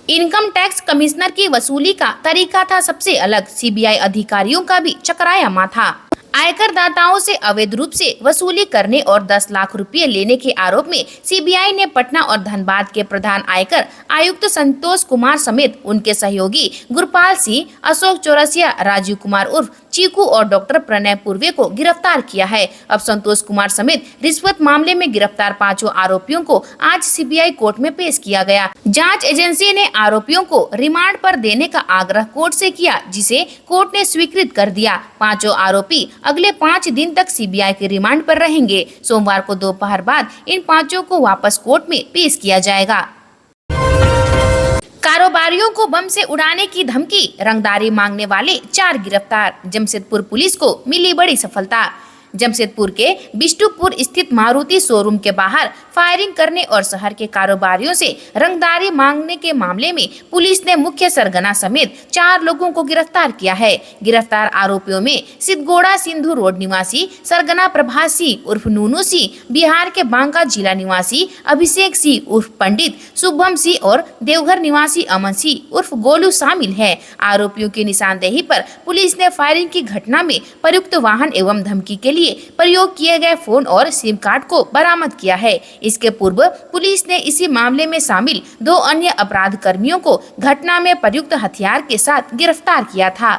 Income tax commissioner की वसूली का तरीका था सबसे अलग, सीबीआई अधिकारियों का भी चकराया माथा। आयकर दाताओं से अवैध रूप से वसूली करने और 10 लाख रुपए लेने के आरोप में सीबीआई ने पटना और धनबाद के प्रधान आयकर आयुक्त संतोष कुमार समेत उनके सहयोगी गुरपाल सिंह, अशोक चौरसिया, राजीव कुमार उर्फ चीकू और डॉक्टर प्रणय पूर्वे को गिरफ्तार किया है। अब संतोष कुमार समेत रिश्वत मामले में गिरफ्तार 5 आरोपियों को आज सीबीआई कोर्ट में पेश किया गया। जांच एजेंसी ने आरोपियों को रिमांड पर देने का आग्रह कोर्ट से किया, जिसे कोर्ट ने स्वीकृत कर दिया। 5 आरोपी अगले 5 दिन तक सीबीआई के रिमांड पर रहेंगे। सोमवार को दोपहर बाद इन 5 को वापस कोर्ट में पेश किया जाएगा। कारोबारियों को बम से उड़ाने की धमकी, रंगदारी मांगने वाले 4 गिरफ्तार। जमशेदपुर पुलिस को मिली बड़ी सफलता। जमशेदपुर के बिष्टुपुर स्थित मारुति शोरूम के बाहर फायरिंग करने और शहर के कारोबारियों से रंगदारी मांगने के मामले में पुलिस ने मुख्य सरगना समेत 4 लोगों को गिरफ्तार किया है। गिरफ्तार आरोपियों में सिद्धगोड़ा सिंधु रोड निवासी सरगना प्रभात सिंह उर्फ नूनू सिंह, बिहार के बांका जिला निवासी अभिषेक सिंह उर्फ पंडित, शुभम सिंह और देवघर निवासी अमन सिंह उर्फ गोलू शामिल है। आरोपियों की निशानदेही पर पुलिस ने फायरिंग की घटना में प्रयुक्त वाहन एवं धमकी के लिए प्रयोग किए गए फोन और सिम कार्ड को बरामद किया है। इसके पूर्व पुलिस ने इसी मामले में शामिल 2 अन्य अपराध कर्मियों को घटना में प्रयुक्त हथियार के साथ गिरफ्तार किया था।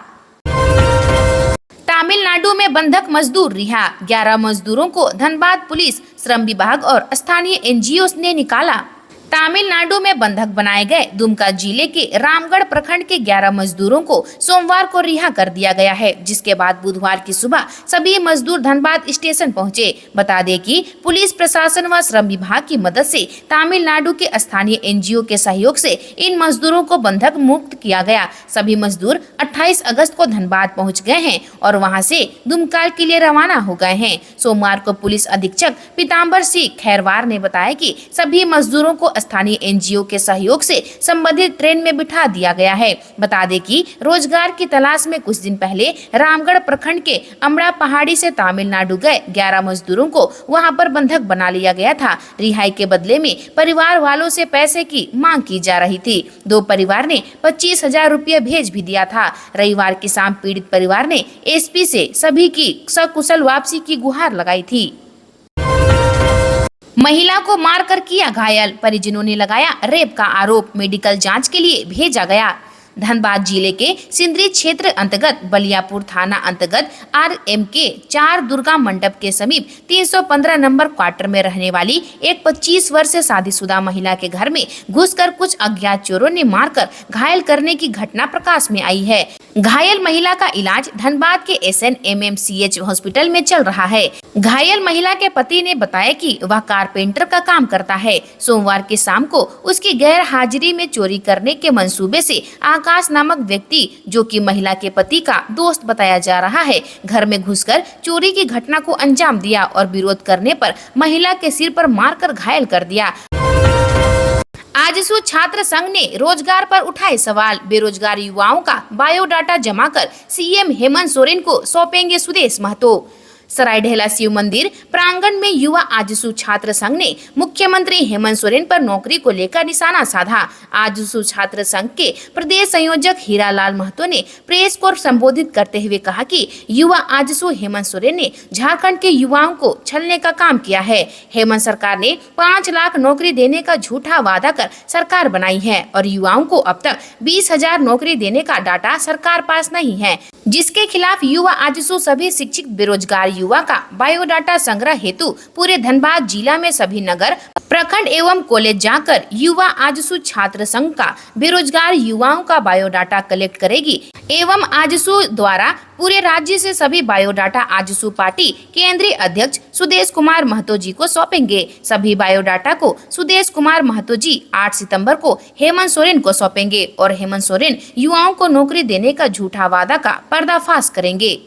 तमिलनाडु में बंधक मजदूर रिहा, 11 मजदूरों को धनबाद पुलिस, श्रम विभाग और स्थानीय एनजीओ ने निकाला। तमिलनाडु में बंधक बनाए गए दुमका जिले के रामगढ़ प्रखंड के 11 मजदूरों को सोमवार को रिहा कर दिया गया है, जिसके बाद बुधवार की सुबह सभी मजदूर धनबाद स्टेशन पहुंचे। बता दें कि पुलिस प्रशासन व श्रम विभाग की मदद से तमिलनाडु के स्थानीय एनजीओ के सहयोग से इन मजदूरों को बंधक मुक्त किया गया। सभी मजदूर 28 अगस्त को धनबाद पहुँच गए हैं और वहाँ से दुमका के लिए रवाना हो गए हैं। सोमवार को पुलिस अधीक्षक पीताम्बर सिंह खैरवार ने बताया कि सभी मजदूरों को स्थानीय एनजीओ के सहयोग से संबंधित ट्रेन में बिठा दिया गया है। बता दें कि रोजगार की तलाश में कुछ दिन पहले रामगढ़ प्रखंड के अमड़ा पहाड़ी से तमिलनाडु गए 11 मजदूरों को वहां पर बंधक बना लिया गया था। रिहाई के बदले में परिवार वालों से पैसे की मांग की जा रही थी। 2 परिवार ने 25,000 रुपये भेज भी दिया था। रविवार की शाम पीड़ित परिवार ने एसपी से सभी की सकुशल वापसी की गुहार लगाई थी। महिला को मारकर किया घायल, परिजनों ने लगाया रेप का आरोप, मेडिकल जांच के लिए भेजा गया। धनबाद जिले के सिंदरी क्षेत्र अंतर्गत बलियापुर थाना अंतर्गत RMK 4 दुर्गा मंडप के समीप 315 नंबर क्वार्टर में रहने वाली एक 25 वर्षीय शादीशुदा महिला के घर में घुसकर कुछ अज्ञात चोरों ने मारकर घायल करने की घटना प्रकाश में आई है। घायल महिला का इलाज धनबाद के SNMMCH हॉस्पिटल में चल रहा है। घायल महिला के पति ने बताया कि वह कारपेंटर का काम करता है। सोमवार की शाम को उसकी गैर हाजिरी में चोरी करने के मंसूबे से आकाश नामक व्यक्ति, जो कि महिला के पति का दोस्त बताया जा रहा है, घर में घुसकर चोरी की घटना को अंजाम दिया और विरोध करने पर महिला के सिर पर मारकर घायल कर दिया। आजसू छात्र संघ ने रोजगार पर उठाए सवाल, बेरोजगार युवाओं का बायोडाटा जमा कर सीएम हेमंत सोरेन को सौंपेंगे सुदेश महतो। सरायढेला शिव मंदिर प्रांगण में युवा आजसू छात्र संघ ने मुख्यमंत्री हेमंत सोरेन पर नौकरी को लेकर निशाना साधा। आजसू छात्र संघ के प्रदेश संयोजक हीरालाल महतो ने प्रेस को संबोधित करते हुए कहा कि युवा आजसू हेमंत सोरेन ने झारखंड के युवाओं को छलने का काम किया है। हेमंत सरकार ने 5 लाख नौकरी देने का झूठा वादा कर सरकार बनाई है और युवाओं को अब तक 20,000 नौकरी देने का डाटा सरकार पास नहीं है, जिसके खिलाफ युवा आजसू सभी शिक्षित बेरोजगार युवा का बायोडाटा संग्रह हेतु पूरे धनबाद जिला में सभी नगर, प्रखंड एवं कॉलेज जाकर युवा आजसू छात्र संघ का बेरोजगार युवाओं का बायोडाटा कलेक्ट करेगी एवं आजसू द्वारा पूरे राज्य से सभी बायोडाटा आजसू पार्टी केंद्रीय अध्यक्ष सुदेश कुमार महतो जी को सौंपेंगे। सभी बायोडाटा को सुदेश कुमार महतो जी 8 सितंबर को हेमंत सोरेन को सौंपेंगे और हेमंत सोरेन युवाओं को नौकरी देने का झूठा वादा का पर्दाफाश करेंगे।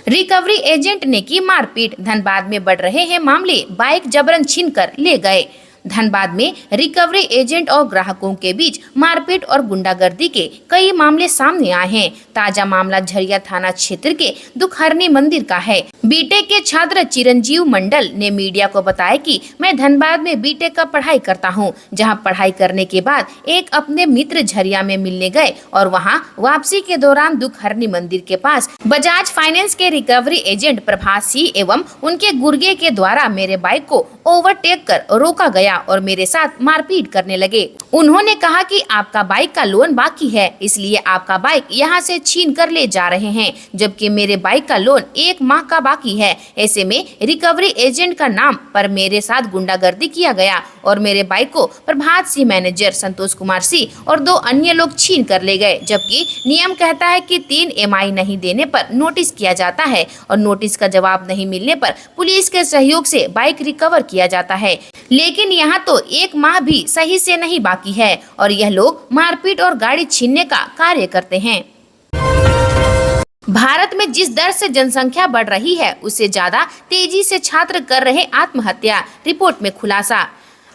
रिकवरी एजेंट ने की मारपीट, धनबाद में बढ़ रहे हैं मामले, बाइक जबरन छीनकर ले गए। धनबाद में रिकवरी एजेंट और ग्राहकों के बीच मारपीट और गुंडागर्दी के कई मामले सामने आए हैं। ताजा मामला झरिया थाना क्षेत्र के दुखहरनी मंदिर का है। बीटेक के छात्र चिरंजीव मंडल ने मीडिया को बताया कि मैं धनबाद में बीटेक का पढ़ाई करता हूं, जहां पढ़ाई करने के बाद एक अपने मित्र झरिया में मिलने गए और वहां वापसी के दौरान दुखहरनी मंदिर के पास बजाज फाइनेंस के रिकवरी एजेंट प्रभात सिंह एवं उनके गुर्गे के द्वारा मेरे बाइक को ओवरटेक कर रोका गया और मेरे साथ मारपीट करने लगे। उन्होंने कहा कि आपका बाइक का लोन बाकी है, इसलिए आपका बाइक यहाँ से छीन कर ले जा रहे हैं, जबकि मेरे बाइक का लोन 1 माह का बाकी है। ऐसे में रिकवरी एजेंट का नाम पर मेरे साथ गुंडागर्दी किया गया और मेरे बाइक को प्रभात सिंह, मैनेजर संतोष कुमार सिंह और 2 अन्य लोग छीन कर ले गए, जबकि नियम कहता है कि 3 EMI नहीं देने पर नोटिस किया जाता है और नोटिस का जवाब नहीं मिलने पर पुलिस के सहयोग से बाइक रिकवर किया जाता है। लेकिन यहाँ तो 1 माह भी सही से नहीं बाकी है और यह लोग मारपीट और गाड़ी छीनने का कार्य करते हैं। भारत में जिस दर से जनसंख्या बढ़ रही है, उससे ज्यादा तेजी से छात्र कर रहे आत्महत्या। रिपोर्ट में खुलासा।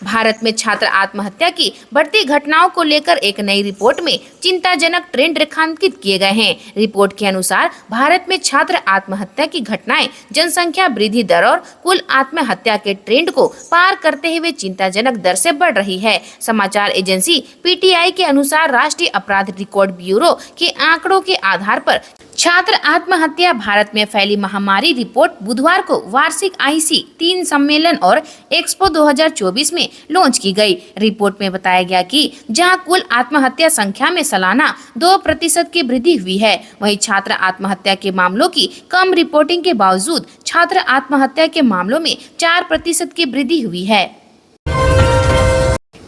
भारत में छात्र आत्महत्या की बढ़ती घटनाओं को लेकर एक नई रिपोर्ट में चिंताजनक ट्रेंड रेखांकित किए गए हैं। रिपोर्ट के अनुसार भारत में छात्र आत्महत्या की घटनाएं जनसंख्या वृद्धि दर और कुल आत्महत्या के ट्रेंड को पार करते हुए चिंताजनक दर से बढ़ रही है। समाचार एजेंसी PTI के अनुसार राष्ट्रीय अपराध रिकॉर्ड ब्यूरो के आंकड़ों के आधार पर छात्र आत्महत्या भारत में फैली महामारी रिपोर्ट बुधवार को वार्षिक IC 3 सम्मेलन और एक्सपो 2024 में लॉन्च की गई। रिपोर्ट में बताया गया कि जहां कुल आत्महत्या संख्या में सालाना 2% की वृद्धि हुई है, वहीं छात्र आत्महत्या के मामलों की कम रिपोर्टिंग के बावजूद छात्र आत्महत्या के मामलों में 4% की वृद्धि हुई है।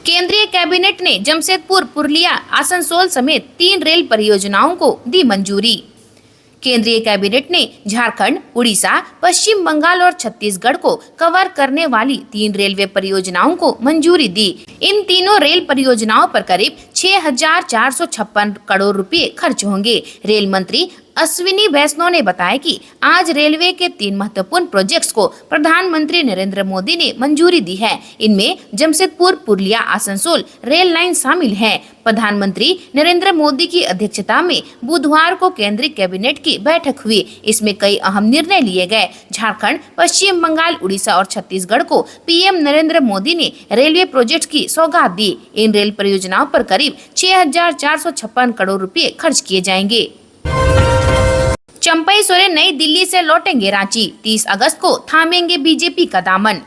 केंद्रीय कैबिनेट ने जमशेदपुर, पुरुलिया, आसनसोल समेत 3 रेल परियोजनाओं को दी मंजूरी। केंद्रीय कैबिनेट ने झारखंड, उड़ीसा, पश्चिम बंगाल और छत्तीसगढ़ को कवर करने वाली 3 रेलवे परियोजनाओं को मंजूरी दी। इन तीनों रेल परियोजनाओं पर करीब 6,456 करोड़ रुपए खर्च होंगे। रेल मंत्री अश्विनी वैष्णव ने बताया कि आज रेलवे के 3 महत्वपूर्ण प्रोजेक्ट्स को प्रधानमंत्री नरेंद्र मोदी ने मंजूरी दी है। इनमें जमशेदपुर, पुरुलिया, आसनसोल रेल लाइन शामिल है। प्रधानमंत्री नरेंद्र मोदी की अध्यक्षता में बुधवार को केंद्रीय कैबिनेट की बैठक हुई। इसमें कई अहम निर्णय लिए गए। झारखंड, पश्चिम बंगाल, उड़ीसा और छत्तीसगढ़ को PM नरेंद्र मोदी ने रेलवे प्रोजेक्ट की सौगात दी। इन रेल परियोजनाओं पर करीब 6,456 करोड़ रुपए खर्च किए जाएंगे। चंपई सोरेन नई दिल्ली से लौटेंगे रांची, 30 अगस्त को थामेंगे बीजेपी का दामन।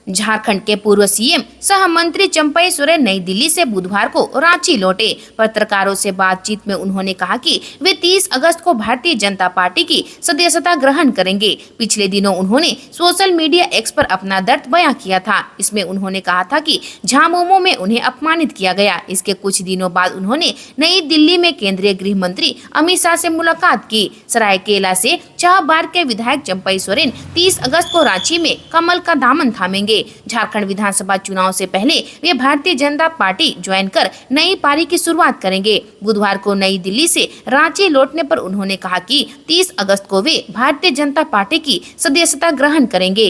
झारखंड के पूर्व CM सह मंत्री चंपई सोरेन नई दिल्ली से बुधवार को रांची लौटे। पत्रकारों से बातचीत में उन्होंने कहा कि वे 30 अगस्त को भारतीय जनता पार्टी की सदस्यता ग्रहण करेंगे। पिछले दिनों उन्होंने सोशल मीडिया X पर अपना दर्द बयां किया था। इसमें उन्होंने कहा था कि झामुमो में उन्हें अपमानित किया गया। इसके कुछ दिनों बाद उन्होंने नई दिल्ली में केंद्रीय गृह मंत्री अमित शाह से मुलाकात की। सरायकेला से 6 बार के विधायक चंपई सोरेन 30 अगस्त को रांची में कमल का दामन थामेंगे। झारखंड विधानसभा चुनाव से पहले वे भारतीय जनता पार्टी ज्वाइन कर नई पारी की शुरुआत करेंगे। बुधवार को नई दिल्ली से रांची लौटने पर उन्होंने कहा कि 30 अगस्त को वे भारतीय जनता पार्टी की सदस्यता ग्रहण करेंगे।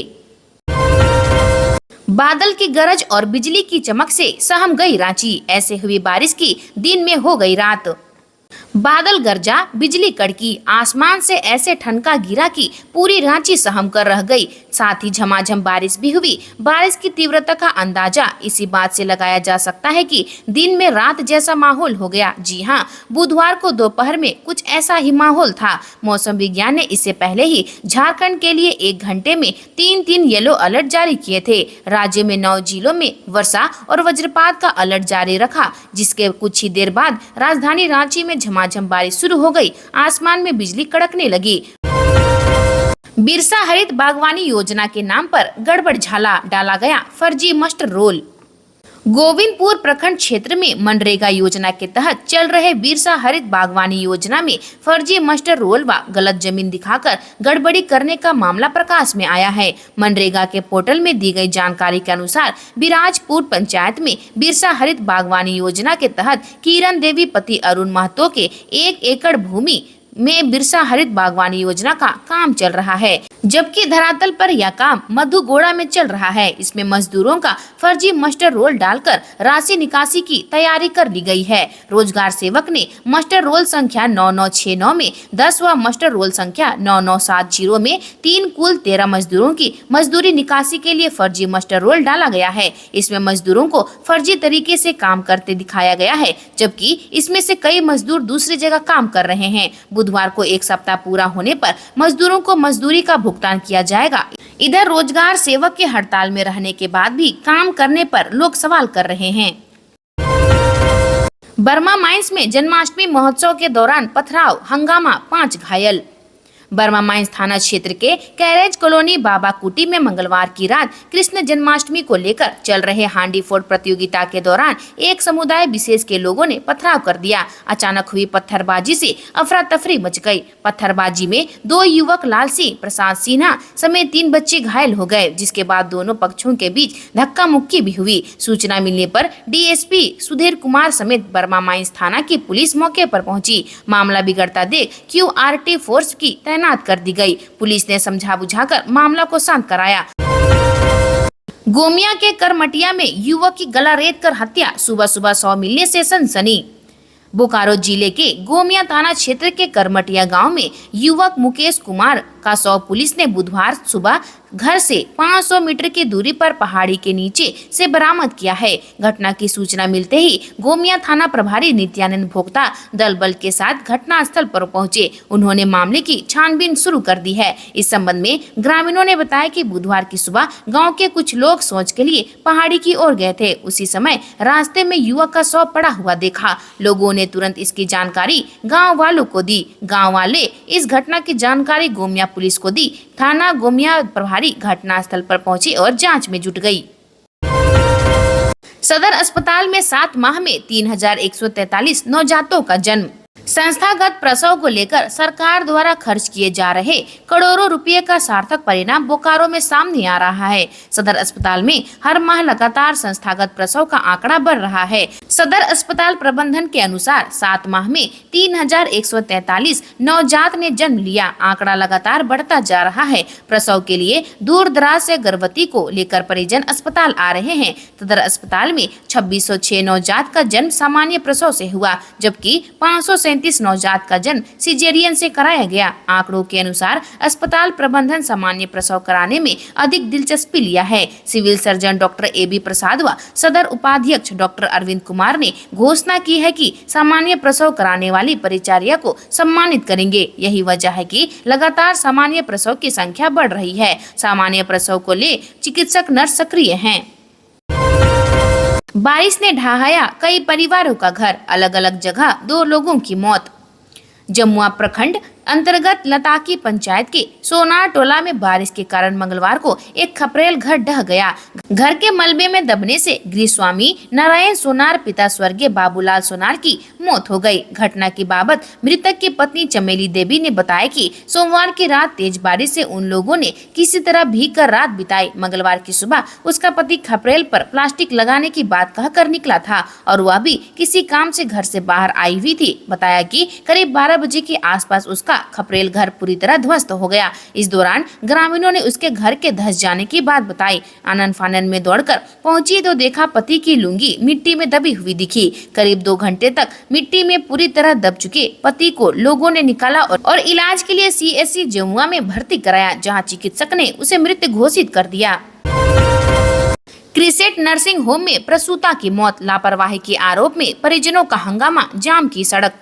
बादल की गरज और बिजली की चमक से सहम गई रांची, ऐसे हुई बारिश की दिन में हो गई रात। बादल गरजा, बिजली कड़की, आसमान से ऐसे ठनका गिरा कि पूरी रांची सहम कर रह गई। साथ ही झमाझम बारिश भी हुई। बारिश की तीव्रता का अंदाजा इसी बात से लगाया जा सकता है कि दिन में रात जैसा माहौल हो गया। जी हां, बुधवार को दोपहर में कुछ ऐसा ही माहौल था। मौसम विज्ञान ने इससे पहले ही झारखंड के लिए 1 घंटे में 3 येलो अलर्ट जारी किए थे। राज्य में 9 जिलों में वर्षा और वज्रपात का अलर्ट जारी रखा, जिसके कुछ ही देर बाद राजधानी रांची में झमाझम बारिश शुरू हो गई। आसमान में बिजली कड़कने लगी। बिरसा हरित बागवानी योजना के नाम पर गड़बड़ झाला, डाला गया फर्जी मस्टर रोल। गोविंदपुर प्रखंड क्षेत्र में मनरेगा योजना के तहत चल रहे बिरसा हरित बागवानी योजना में फर्जी मास्टर रोल व गलत जमीन दिखाकर गड़बड़ी करने का मामला प्रकाश में आया है। मनरेगा के पोर्टल में दी गई जानकारी के अनुसार बिराजपुर पंचायत में बिरसा हरित बागवानी योजना के तहत किरण देवी पति अरुण महतो के 1 एकड़ भूमि में बिरसा हरित बागवानी योजना का काम चल रहा है। जबकि धरातल पर यह काम मधुगोड़ा में चल रहा है। इसमें मजदूरों का फर्जी मस्टर रोल डालकर राशि निकासी की तैयारी कर ली गई है। रोजगार सेवक ने मस्टर रोल संख्या 9969 में 10 व मस्टर रोल संख्या 9970 में 3 कुल 13 मजदूरों की मजदूरी निकासी के लिए फर्जी मस्टर रोल डाला गया है। इसमें मजदूरों को फर्जी तरीके से काम करते दिखाया गया है, जबकि इसमें से कई मजदूर दूसरी जगह काम कर रहे हैं। बुधवार को 1 सप्ताह पूरा होने पर मजदूरों को मजदूरी का भुगतान किया जाएगा। इधर रोजगार सेवक के हड़ताल में रहने के बाद भी काम करने पर लोग सवाल कर रहे हैं। बर्मा माइंस में जन्माष्टमी महोत्सव के दौरान पथराव, हंगामा, 5 घायल। बर्मा माइंस थाना क्षेत्र के कैरेज कॉलोनी बाबा कुटी में मंगलवार की रात कृष्ण जन्माष्टमी को लेकर चल रहे हांडी फोड़ प्रतियोगिता के दौरान एक समुदाय विशेष के लोगों ने पथराव कर दिया। अचानक हुई पत्थरबाजी से अफरा तफरी मच गई। पत्थरबाजी में 2 युवक लाल सिंह, प्रसाद सिन्हा समेत 3 बच्चे घायल हो गए, जिसके बाद दोनों पक्षों के बीच धक्का मुक्की भी हुई। सूचना मिलने पर डीएसपी सुधीर कुमार समेत बर्मा माइंस थाना की पुलिस मौके पर पहुंची। मामला बिगड़ता देख QRT फोर्स की तैनात कर दी गई। पुलिस ने समझा बुझाकर मामला को शांत कराया। गोमिया के करमटिया में युवक की गला रेत कर हत्या, सुबह सुबह 100 मिलने से सनसनी। बोकारो जिले के गोमिया थाना क्षेत्र के करमटिया गांव में युवक मुकेश कुमार का शव पुलिस ने बुधवार सुबह घर से 500 मीटर की दूरी पर पहाड़ी के नीचे से बरामद किया है। घटना की सूचना मिलते ही गोमिया थाना प्रभारी नित्यानंद भोक्ता दल बल के साथ घटना स्थल पर पहुंचे। उन्होंने मामले की छानबीन शुरू कर दी है। इस संबंध में ग्रामीणों ने बताया कि बुधवार की सुबह गांव के कुछ लोग शौच के लिए पहाड़ी की ओर गए थे। उसी समय रास्ते में युवक का शव पड़ा हुआ देखा। लोगों ने तुरंत इसकी जानकारी गाँव वालों को दी। गाँव वाले इस घटना की जानकारी गोमिया पुलिस को दी। थाना गोमिया प्रभारी घटनास्थल पर पहुंची और जांच में जुट गई। सदर अस्पताल में 7 माह में 3143 नवजातों का जन्म। संस्थागत प्रसव को लेकर सरकार द्वारा खर्च किए जा रहे करोड़ों रुपए का सार्थक परिणाम बोकारो में सामने आ रहा है। सदर अस्पताल में हर माह लगातार संस्थागत प्रसव का आंकड़ा बढ़ रहा है। सदर अस्पताल प्रबंधन के अनुसार 7 माह में 3143 नवजात ने जन्म लिया। आंकड़ा लगातार बढ़ता जा रहा है। प्रसव के लिए दूर दराज से गर्भवती को लेकर परिजन अस्पताल आ रहे हैं। सदर अस्पताल में 2606 नवजात का जन्म सामान्य प्रसव से हुआ, जबकि 537 नवजात का जन्म सिजेरियन से कराया गया। आंकड़ों के अनुसार अस्पताल प्रबंधन सामान्य प्रसव कराने में अधिक दिलचस्पी लिया है। सिविल सर्जन डॉक्टर AB प्रसाद व सदर उपाध्यक्ष डॉक्टर अरविंद कुमार ने घोषणा की है कि सामान्य प्रसव कराने वाली परिचारिका को सम्मानित करेंगे। यही वजह है कि लगातार सामान्य प्रसव की संख्या बढ़ रही है। सामान्य प्रसव को ले चिकित्सक नर्स सक्रिय हैं। बारिश ने ढहाया कई परिवारों का घर, अलग अलग जगह 2 लोगों की मौत। जमुआ प्रखंड अंतर्गत लताकी पंचायत के सोनार टोला में बारिश के कारण मंगलवार को एक खपरेल घर ढह गया। घर के मलबे में दबने से गृह स्वामी नारायण सोनार पिता स्वर्गीय बाबूलाल सोनार की मौत हो गई। घटना की बाबत मृतक की पत्नी चमेली देवी ने बताया कि सोमवार की रात तेज बारिश से उन लोगों ने किसी तरह भीग कर रात बिताई। मंगलवार की सुबह उसका पति खपरेल पर प्लास्टिक लगाने की बात कहकर निकला था और वह भी किसी काम से घर से बाहर आई हुई थी। बताया कि करीब 12 बजे के आसपास उसका खपरेल घर पूरी तरह ध्वस्त हो गया। इस दौरान ग्रामीणों ने उसके घर के धंस जाने की बात बताई। आनन फानन में दौड़कर पहुंची तो देखा पति की लुंगी मिट्टी में दबी हुई दिखी। करीब 2 घंटे तक मिट्टी में पूरी तरह दब चुके पति को लोगों ने निकाला और इलाज के लिए CSC जमुआ में भर्ती कराया, जहां चिकित्सक ने उसे मृत घोषित कर दिया। क्रिसेट नर्सिंग होम में प्रसूता की मौत, लापरवाही के आरोप में परिजनों का हंगामा, जाम की सड़क।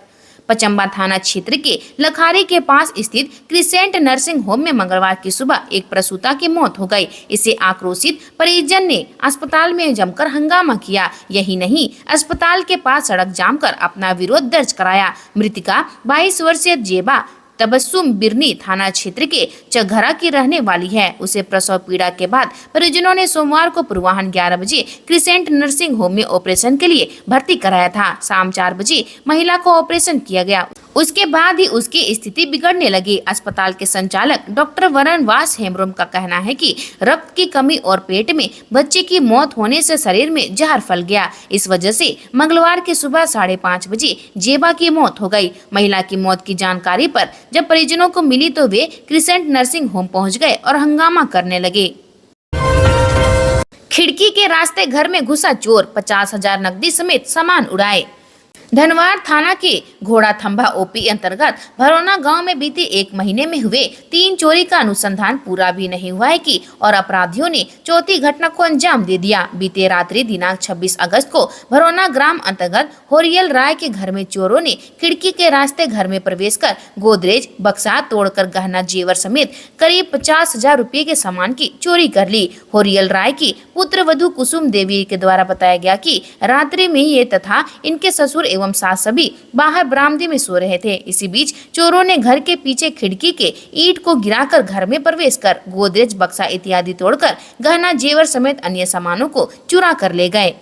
पचम्बा थाना क्षेत्र के लखारी के पास स्थित क्रिसेंट नर्सिंग होम में मंगलवार की सुबह एक प्रसूता की मौत हो गई। इसे आक्रोशित परिजन ने अस्पताल में जमकर हंगामा किया। यही नहीं, अस्पताल के पास सड़क जाम कर अपना विरोध दर्ज कराया। मृतिका 22 वर्षीय जेबा तबस्सुम बिरनी थाना क्षेत्र के चघरा की रहने वाली है। उसे प्रसव पीड़ा के बाद परिजनों ने सोमवार को पूर्वाह्न 11 बजे क्रिसेंट नर्सिंग होम में ऑपरेशन के लिए भर्ती कराया था। शाम 4 बजे महिला को ऑपरेशन किया गया। उसके बाद ही उसकी स्थिति बिगड़ने लगी। अस्पताल के संचालक डॉक्टर वरणवास हेम्ब्रोम का कहना है कि रक्त की कमी और पेट में बच्चे की मौत होने से शरीर में जहर फैल गया। इस वजह से मंगलवार की सुबह 5:30 बजे जेबा की मौत हो गई। महिला की मौत की जानकारी पर जब परिजनों को मिली तो वे क्रिसेंट नर्सिंग होम पहुंच गए और हंगामा करने लगे। खिड़की के रास्ते घर में घुसा चोर, 50,000 नकदी समेत सामान उड़ाए। धनवार थाना के घोड़ा थंभा ओपी अंतर्गत भरोना गांव में बीते 1 महीने में हुए 3 चोरी का अनुसंधान पूरा भी नहीं हुआ है कि और अपराधियों ने चौथी घटना को अंजाम दे दिया। बीते रात्रि दिनांक 26 अगस्त को भरोना ग्राम अंतर्गत होरियल राय के घर में चोरों ने खिड़की के रास्ते घर में प्रवेश कर गोदरेज बक्सा तोड़कर गहना जेवर समेत करीब 50,000 रुपए के सामान की चोरी कर ली। होरियल राय की पुत्र वधू कुसुम देवी के द्वारा बताया गया कि रात्रि में ये तथा इनके ससुर एवं सास सभी बाहर बरामदे में सो रहे थे। इसी बीच चोरों ने घर के पीछे खिड़की के ईंट को गिराकर घर में प्रवेश कर गोदरेज बक्सा इत्यादि तोड़कर गहना जेवर समेत अन्य सामानों को चुरा कर ले गए।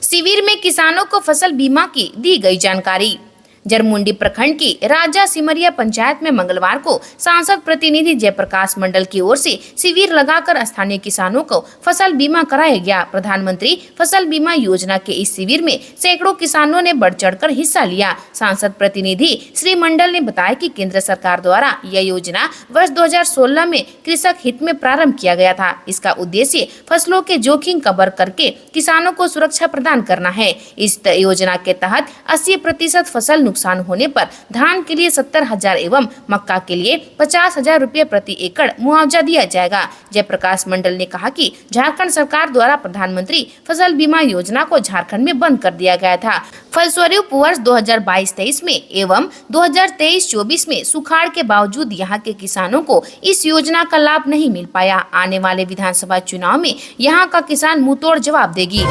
शिविर में किसानों को फसल बीमा की दी गई जानकारी। जरमुंडी प्रखंड की राजा सिमरिया पंचायत में मंगलवार को सांसद प्रतिनिधि जयप्रकाश मंडल की ओर से शिविर लगाकर स्थानीय किसानों को फसल बीमा कराया गया। प्रधानमंत्री फसल बीमा योजना के इस शिविर में सैकड़ों किसानों ने बढ़ चढ़कर हिस्सा लिया। सांसद प्रतिनिधि श्री मंडल ने बताया कि केंद्र सरकार द्वारा यह योजना वर्ष 2016 में कृषक हित में प्रारंभ किया गया था। इसका उद्देश्य फसलों के जोखिम कवर करके किसानों को सुरक्षा प्रदान करना है। इस योजना के तहत 80% फसल नुकसान होने पर धान के लिए 70,000 एवं मक्का के लिए 50,000 रुपए प्रति एकड़ मुआवजा दिया जाएगा। जयप्रकाश मंडल ने कहा कि झारखंड सरकार द्वारा प्रधानमंत्री फसल बीमा योजना को झारखंड में बंद कर दिया गया था। फलस्वरूप वर्ष 2022-23 में एवं 2023-24 में सुखाड़ के बावजूद यहाँ के किसानों को इस योजना का लाभ नहीं मिल पाया। आने वाले विधानसभा चुनाव में यहाँ का किसान मुंहतोड़ जवाब देगी।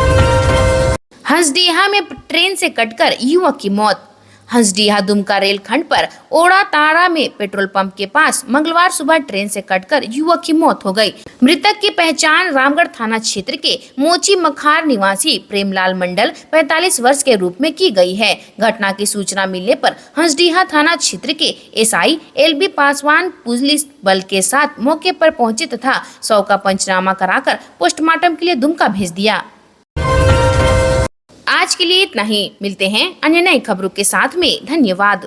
हंसडीहा में ट्रेन से कटकर युवक की मौत। हंसडीहा दुमका रेलखंड पर ओड़ा तारा में पेट्रोल पंप के पास मंगलवार सुबह ट्रेन से कटकर युवक की मौत हो गई। मृतक की पहचान रामगढ़ थाना क्षेत्र के मोची मखार निवासी प्रेमलाल मंडल 45 वर्ष के रूप में की गई है। घटना की सूचना मिलने पर हंसडीहा थाना क्षेत्र के एसआई एलबी पासवान पुलिस बल के साथ मौके पर पहुंचे तथा शव का पंचनामा कराकर पोस्टमार्टम के लिए दुमका भेज दिया। आज के लिए इतना ही। मिलते हैं अन्य नई खबरों के साथ में। धन्यवाद।